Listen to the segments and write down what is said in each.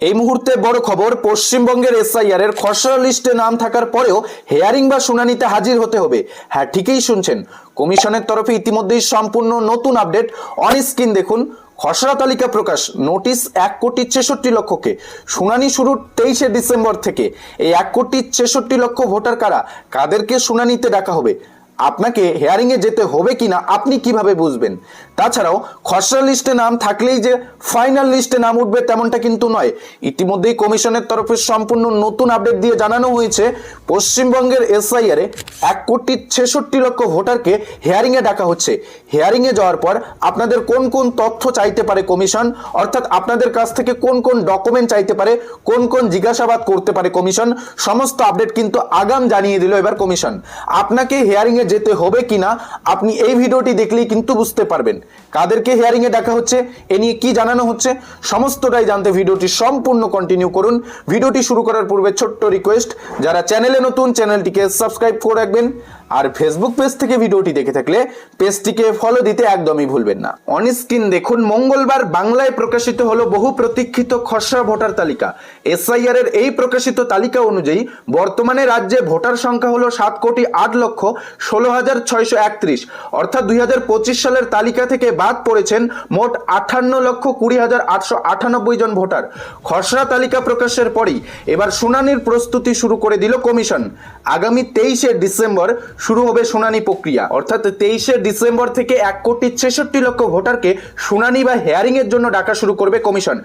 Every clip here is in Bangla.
এই মুহূর্তে বড় খবর, পশ্চিমবঙ্গের এসআইআর এর খসড়া লিস্টে নাম থাকার পরেও হিয়ারিং বা শুনানিতে হাজির হতে হবে। হ্যাঁ, ঠিকই শুনছেন, কমিশনের তরফে ইতিমধ্যেই সম্পূর্ণ নতুন আপডেট অন স্ক্রিন দেখুন। খসড়া তালিকা প্রকাশ, নোটিশ 1,63,00,000-কে। শুনানি শুরু 23শে ডিসেম্বর থেকে। এই 1,63,00,000 ভোটার কারা, কাদেরকে শুনানিতে ডাকা হবে, আপনাকে হিয়ারিং এ যেতে হবে কিনা আপনি কিভাবে বুঝবেন? তাছাড়াও খসড়া লিস্টে নাম থাকলেই যে ফাইনাল লিস্টে নাম উঠবে তেমনটা কিন্তু নয়। ইতিমধ্যেই কমিশনের তরফে সম্পূর্ণ নতুন আপডেট দিয়ে জানানো হয়েছে, পশ্চিমবঙ্গের এসআইআর এ 1,63,00,000 ভোটারকে হিয়ারিং এ ডাকা হচ্ছে। হিয়ারিং এ যাওয়ার পর আপনাদের কোন কোন তথ্য চাইতে পারে কমিশন, অর্থাৎ আপনাদের কাছ থেকে কোন কোন ডকুমেন্ট চাইতে পারে, কোন কোন জিজ্ঞাসাবাদ করতে পারে কমিশন, সমস্ত আপডেট কিন্তু আগাম জানিয়ে দিল এবার কমিশন। আপনাকে হিয়ারিং এ যেতে হবে কিনা আপনি এই ভিডিওটি দেখলেই কিন্তু বুঝতে পারবেন। কাদেরকে হিয়ারিং এ ডাকা হচ্ছে, এ নিয়ে কি জানানো হচ্ছে, সমস্তটাই জানতে ভিডিওটি সম্পূর্ণ কন্টিনিউ করুন। ভিডিওটি শুরু করার পূর্বে ছোট্ট রিকোয়েস্ট, যারা চ্যানেলে নতুন চ্যানেলটিকে সাবস্ক্রাইব করে রাখবেন, আর ফেসবুক পেজ থেকে ভিডিওটি দেখে থাকলে পেজটিকে ফলো দিতে একদমই ভুলবেন না। অন স্ক্রিন দেখুন, মঙ্গলবার বাংলায় প্রকাশিত হলো বহু প্রতীক্ষিত খসড়া ভোটার তালিকা। এসআইআর এর এই প্রকাশিত তালিকা অনুযায়ী বর্তমানে রাজ্যে ভোটার সংখ্যা হলো 7,08,16,631, অর্থাৎ 2025 সালের তালিকা থেকে বাদ পড়েছেন মোট 58,20,898 জন ভোটার। খসড়া তালিকা প্রকাশের পরেই এবার শুনানির প্রস্তুতি শুরু করে দিল কমিশন। আগামী 23শে ডিসেম্বর শুরু হবে শুনানি প্রক্রিয়া, অর্থাৎ 23শে ডিসেম্বর থেকে 1,63,00,000 ভোটারকে শুনানি বা হিয়ারিং এর জন্য ডাকা শুরু করবে কমিশন।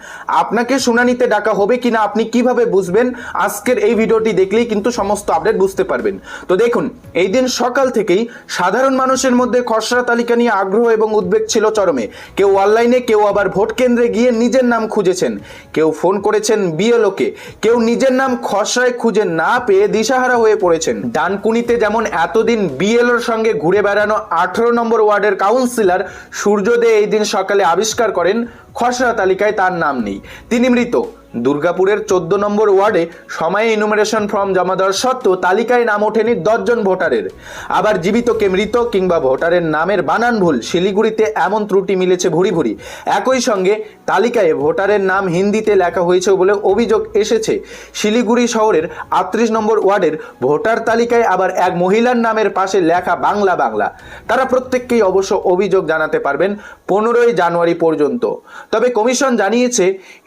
আপনাকে শুনানিতে ডাকা হবে কিনা আপনি কিভাবে বুঝবেন, আজকের এই ভিডিওটি দেখলেই কিন্তু সমস্ত আপডেট বুঝতে পারবেন। তো দেখুন, এই দিন সকাল থেকেই সাধারণ মানুষের মধ্যে খসড়া তালিকা নিয়ে আগ্রহ এবং উদ্বেগ ছিল চরমে। কেউ অনলাইনে, কেউ আবার ভোট কেন্দ্রে গিয়ে নিজের নাম খুঁজেছেন, কেউ ফোন করেছেন বিএলওকে, কেউ নিজের নাম খসড়ায় খুঁজে না পেয়ে দিশাহারা হয়ে পড়েছেন। ডানকুনিতে যেমন এতদিন বিএলওর সঙ্গে ঘুরে বেড়ানো 18 নম্বর ওয়ার্ডের কাউন্সিলর সূর্য দে এই দিন সকালে আবিষ্কার করেন খসড়া তালিকায় তার নাম নেই, তিনি মৃত। দুর্গাপুরের 14 নম্বর ওয়ার্ডে সময়ে ইনুমারেশন ফর্ম জমা দেওয়ার সত্ত্বেও তালিকায় নাম ওঠেনি 10 জন ভোটারের। আবার জীবিতকে মৃত কিংবা ভোটারের নামের বানান ভুল, শিলিগুড়িতে এমন ত্রুটি মিলেছে ভুরি ভুরি। একই সঙ্গে তালিকায় ভোটারের নাম হিন্দিতে লেখা হয়েছে বলে অভিযোগ এসেছে। শিলিগুড়ি শহরের 38 নম্বর ওয়ার্ডের ভোটার তালিকায় আবার এক মহিলার নামের পাশে লেখা বাংলা বাংলা। তারা প্রত্যেককেই অবশ্য অভিযোগ জানাতে পারবেন 15ই জানুয়ারি পর্যন্ত। তবে কমিশন জানিয়েছে,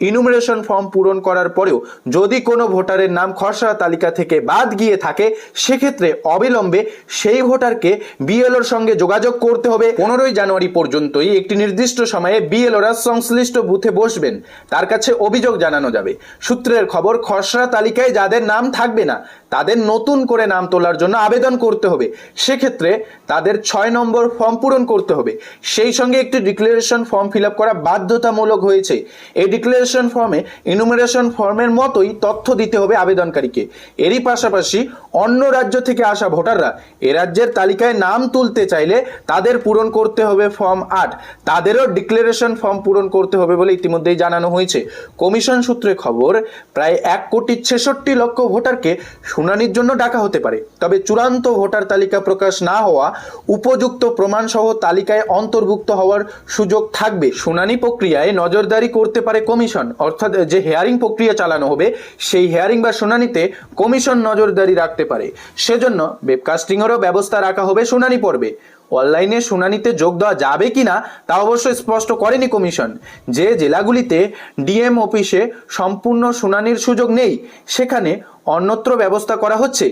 ইনুমারেশন ফর্ম পূরণ করার পরেও যদি কোনো ভোটারের নাম খসড়া তালিকা থেকে বাদ গিয়ে থাকে, সেক্ষেত্রে অবিলম্বে সেই ভোটারকে বিএলওর সঙ্গে যোগাযোগ করতে হবে। 15ই জানুয়ারি পর্যন্তই একটি নির্দিষ্ট সময়ে বিএলওরা সংশ্লিষ্ট বুথে বসবেন, তার কাছে অভিযোগ জানানো যাবে। সূত্রের খবর, খসড়া তালিকায় যাদের নাম থাকবে না তাদের নতুন করে নাম তোলার জন্য আবেদন করতে হবে। সেক্ষেত্রে তাদের 6 নম্বর ফর্ম পূরণ করতে হবে। সেই সঙ্গে একটি ডিক্লারেশন ফর্ম ফিল আপ করা বাধ্যতামূলক হয়েছে। এই ডিক্লারেশন ফর্মে ইনুমারেশন ফর্মের মতোই তথ্য দিতে হবে আবেদনকারীকে। এরই পাশাপাশি অন্য রাজ্য থেকে আসা ভোটাররা এ রাজ্যের তালিকায় নাম তুলতে চাইলে তাদের পূরণ করতে হবে ফর্ম 8, তাদেরও ডিক্লারেশন ফর্ম পূরণ করতে হবে বলে ইতিমধ্যেই জানানো হয়েছে। কমিশন সূত্রে খবর, প্রায় 1,63,00,000 ভোটারকে শুনানির জন্য ডাকা হতে পারে। তবে চূড়ান্ত ভোটার তালিকা প্রকাশ না হওয়া উপযুক্ত প্রমাণ সহ তালিকায় অন্তর্ভুক্ত হওয়ার সুযোগ থাকবে। শুনানি প্রক্রিয়ায় নজরদারি করতে পারে কমিশন, অর্থাৎ যে হিয়ারিং প্রক্রিয়া চালানো হবে সেই হিয়ারিং বা শুনানিতে কমিশন নজরদারি রাখতে পারে। সেজন্য ওয়েবকাস্টিং এরও ব্যবস্থা রাখা হবে শুনানি পর্বে। অনলাইনে শুনানিতে যোগ দেওয়া যাবে কিনা তা অবশ্য স্পষ্ট করেনি কমিশন। যে জেলাগুলিতে ডিএম অফিসে সম্পূর্ণ শুনানির সুযোগ নেই, সেখানে অন্যত্র ব্যবস্থা করা হচ্ছে।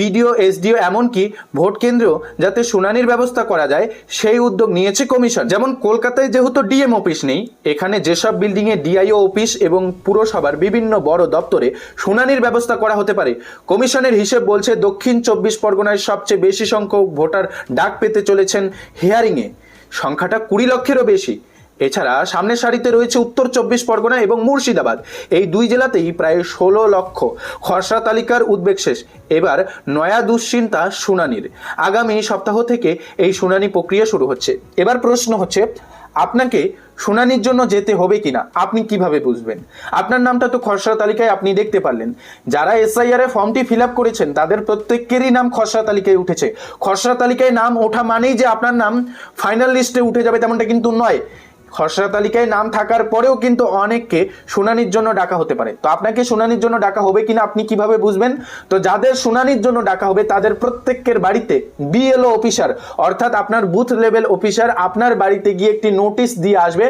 বিডিও, এসডিও, এমনকি ভোট কেন্দ্রেও যাতে শুনানির ব্যবস্থা করা যায় সেই উদ্যোগ নিয়েছে কমিশন। যেমন কলকাতায় যেহেতু ডিএম অফিস নেই, এখানে যেসব বিল্ডিংয়ে ডিআইও অফিস এবং পুরসভার বিভিন্ন বড় দপ্তরে শুনানির ব্যবস্থা করা হতে পারে। কমিশনের হিসেব বলছে, দক্ষিণ 24 পরগনায় সবচেয়ে বেশি সংখ্যক ভোটার ডাক পেতে চলেছেন হিয়ারিংয়ে, সংখ্যাটা 20 লক্ষেরও বেশি। এছাড়া সামনের সারিতে রয়েছে উত্তর 24 পরগনা এবং মুর্শিদাবাদ। এই দুই জেলাতেই প্রায় 16 লক্ষ। খসড়া তালিকার উদ্বেগ শেষ, এবার নয়া দুশ্চিন্তা শুনানির। আগামী সপ্তাহ থেকে এই শুনানি প্রক্রিয়া শুরু হচ্ছে। এবার প্রশ্ন হচ্ছে, আপনাকে শুনানির জন্য যেতে হবে কিনা আপনি কিভাবে বুঝবেন? আপনার নামটা তো খসড়া তালিকায় আপনি দেখতে পারলেন। যারা এসআইআর এ ফর্মটি ফিল আপ করেছেন তাদের প্রত্যেকেরই নাম খসড়া তালিকায় উঠেছে। খসড়া তালিকায় নাম ওঠা মানেই যে আপনার নাম ফাইনাল লিস্টে উঠে যাবে তেমনটা কিন্তু নয়। খসড়া তালিকায় নাম থাকার পরেও কিন্তু অনেককে শুনানির জন্য ডাকা হতে পারে। তো আপনাকে শুনানির জন্য ডাকা হবে কিনা আপনি কিভাবে বুঝবেন? তো যাদের শুনানির জন্য ডাকা হবে তাদের প্রত্যেকের বাড়িতে বিএলও অফিসার অর্থাৎ আপনার বুথ লেভেল অফিসার আপনার বাড়িতে গিয়ে একটি নোটিশ দিয়ে আসবে।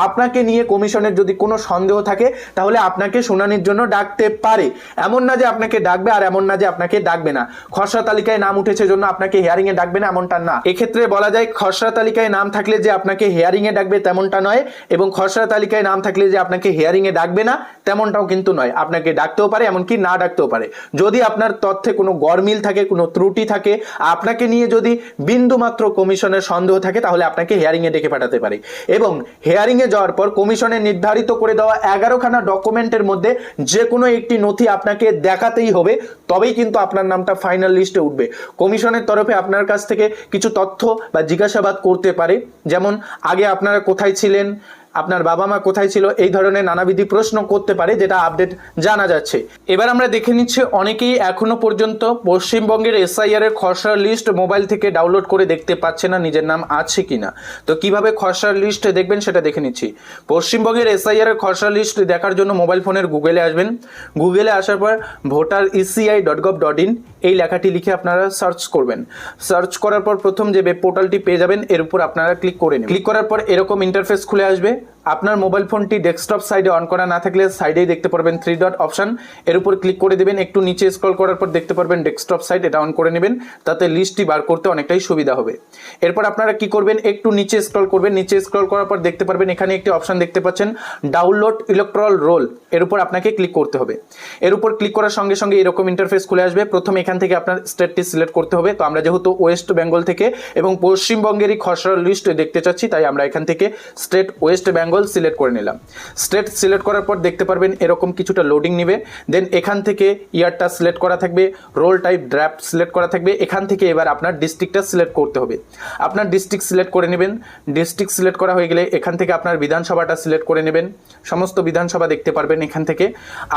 আপনাকে নিয়ে কমিশনের যদি কোনো সন্দেহ থাকে তাহলে আপনাকে শুনানির জন্য ডাকতে পারে। এমন না যে আপনাকে ডাকবে আর এমন না যে আপনাকে ডাকবে না। খসড়া তালিকায় নাম উঠেছে জন্য আপনাকে হিয়ারিং এ ডাকবে না এমনটা না। এক্ষেত্রে বলা যায় খসড়া তালিকায় নাম থাকলে যে আপনাকে হিয়ারিং এ ডাকবে তেমনটা নয়, এবং খসড়া তালিকায় নাম থাকলে যে আপনাকে হিয়ারিং এ ডাকবে না তেমনটাও কিন্তু নয়। আপনাকে ডাকতেও পারে এমনকি না ডাকতেও পারে। যদি আপনার তথ্যে কোনো গরমিল থাকে, কোনো ত্রুটি থাকে, আপনাকে নিয়ে যদি বিন্দু মাত্র কমিশনের সন্দেহ থাকে তাহলে আপনাকে হিয়ারিং এ ডেকে পাঠাতে পারে। এবং হিয়ারিং এ যাওয়ার পর কমিশনের নির্ধারিত করে দেওয়া 11খানা ডকুমেন্টের মধ্যে যে কোনো একটি নথি আপনাকে দেখাতেই হবে, তবেই কিন্তু আপনার নামটা ফাইনাল লিস্টে উঠবে। কমিশনের তরফে আপনার কাছ থেকে কিছু তথ্য বা জিজ্ঞাসাবাদ করতে পারে, যেমন আগে আপনারা কোথায় ছিলেন, আপনার বাবা মা কোথায় ছিল, এই ধরনের নানাবিধি প্রশ্ন করতে পারে, যেটা আপডেট জানা যাচ্ছে। এবার আমরা দেখে নিচ্ছি অনেকেই এখনো পর্যন্ত পশ্চিমবঙ্গের এসআইআর এর খসড়া লিস্ট মোবাইল থেকে ডাউনলোড করে দেখতে পাচ্ছে না নিজের নাম আছে কিনা। তো কিভাবে খসড়া লিস্ট দেখবেন সেটা দেখে নিচ্ছি। পশ্চিমবঙ্গের এসআইআর এর খসড়া লিস্ট দেখার জন্য মোবাইল ফোনের গুগলে আসবেন। গুগলে আসার পর voter.eci.gov.in এই লেখাটি লিখে আপনারা সার্চ করবেন। সার্চ করার পর প্রথম যে ওয়েব পোর্টালটি পেয়ে যাবেন এর উপর আপনারা ক্লিক করে নেবেন। ক্লিক করার পর এরকম ইন্টারফেস খুলে আসবে। আপনার মোবাইল ফোনটি ডেস্কটপ সাইডে অন করা না থাকলে সাইডেই দেখতে পারবেন 3 ডট অপশন, এর উপর ক্লিক করে দেবেন। একটু নিচে স্ক্রল করার পর দেখতে পারবেন ডেস্কটপ সাইড, এটা অন করে নেবেন, তাতে লিস্টটি বার করতে অনেকটাই সুবিধা হবে। এরপর আপনারা কি করবেন, একটু নিচে স্ক্রল করবেন। নিচে স্ক্রল করার পর দেখতে পারবেন এখানে একটি অপশন দেখতে পাচ্ছেন ডাউনলোড ইলেকট্রাল রোল, এর উপর আপনাকে ক্লিক করতে হবে। এর উপর ক্লিক করার সঙ্গে সঙ্গে এরকম ইন্টারফেস খুলে আসবে। প্রথমে এখান থেকে আপনার স্টেটটি সিলেক্ট করতে হবে। তো আমরা যেহেতু ওয়েস্ট বেঙ্গল থেকে এবং পশ্চিমবঙ্গেরই খসড়া লিস্ট দেখতে চাচ্ছি, তাই আমরা এখান থেকে স্টেট ওয়েস্ট বেঙ্গল সিলেক্ট করে নিলাম। স্টেট সিলেক্ট করার পর দেখতে পারবেন এরকম কিছুটা লোডিং নেবে। দেন এখান থেকে ইয়ারটা সিলেক্ট করা থাকবে, রোল টাইপ ড্রাফট সিলেক্ট করা থাকবে। এখান থেকে এবার আপনার ডিস্ট্রিক্টটা সিলেক্ট করতে হবে। আপনার ডিস্ট্রিক্ট সিলেক্ট করে নেবেন। ডিস্ট্রিক্ট সিলেক্ট করা হয়ে গেলে এখান থেকে আপনার বিধানসভাটা সিলেক্ট করে নেবেন। সমস্ত বিধানসভা দেখতে পারবেন এখান থেকে।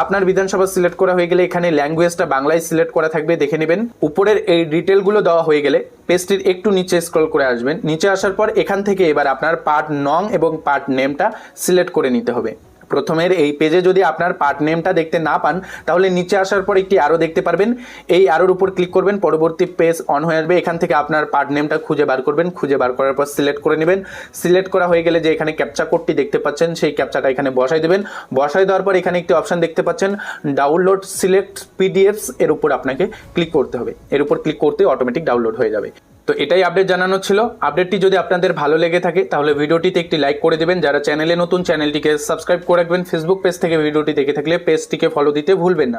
আপনার বিধানসভা সিলেক্ট করা হয়ে গেলে এখানে ল্যাঙ্গুয়েজটা বাংলায় সিলেক্ট করা থাকবে, দেখে নেবেন। উপরের এই ডিটেলগুলো দেওয়া হয়ে গেলে পেজটির একটু নিচে স্ক্রল করে আসবেন। নিচে আসার পর এখান থেকে এবার আপনার পার্ট নং এবং পার্ট নেমটা সিলেক্ট করে নিতে হবে। প্রথমের এই পেজে যদি আপনার পার্ট নেমটা দেখতে না পান তাহলে নিচে আসার পর একটি আরো দেখতে পারবেন, এই আরোর উপর ক্লিক করবেন, পরবর্তী পেজ অন হয়ে আসবে। এখান থেকে আপনার পার্ট নেমটা খুঁজে বার করবেন, খুঁজে বার করার পর সিলেক্ট করে নেবেন। সিলেক্ট করা হয়ে গেলে যে এখানে ক্যাপচা কোডটি দেখতে পাচ্ছেন সেই ক্যাপচাটা এখানে বসাই দেবেন। বসাই দেওয়ার পর এখানে একটি অপশন দেখতে পাচ্ছেন ডাউনলোড সিলেক্ট পিডিএফস, এর উপর আপনাকে ক্লিক করতে হবে। এর উপর ক্লিক করতে অটোমেটিক ডাউনলোড হয়ে যাবে। তো এটাই আপডেট জানানো ছিল। আপডেটটি যদি আপনাদের ভালো লেগে থাকে তাহলে ভিডিওটিতে একটি লাইক করে দেবেন। যারা চ্যানেলে নতুন চ্যানেলটিকে সাবস্ক্রাইব করে রাখবেন। ফেসবুক পেজ থেকে ভিডিওটি দেখে থাকলে পেজটিকে ফলো দিতে ভুলবেন না।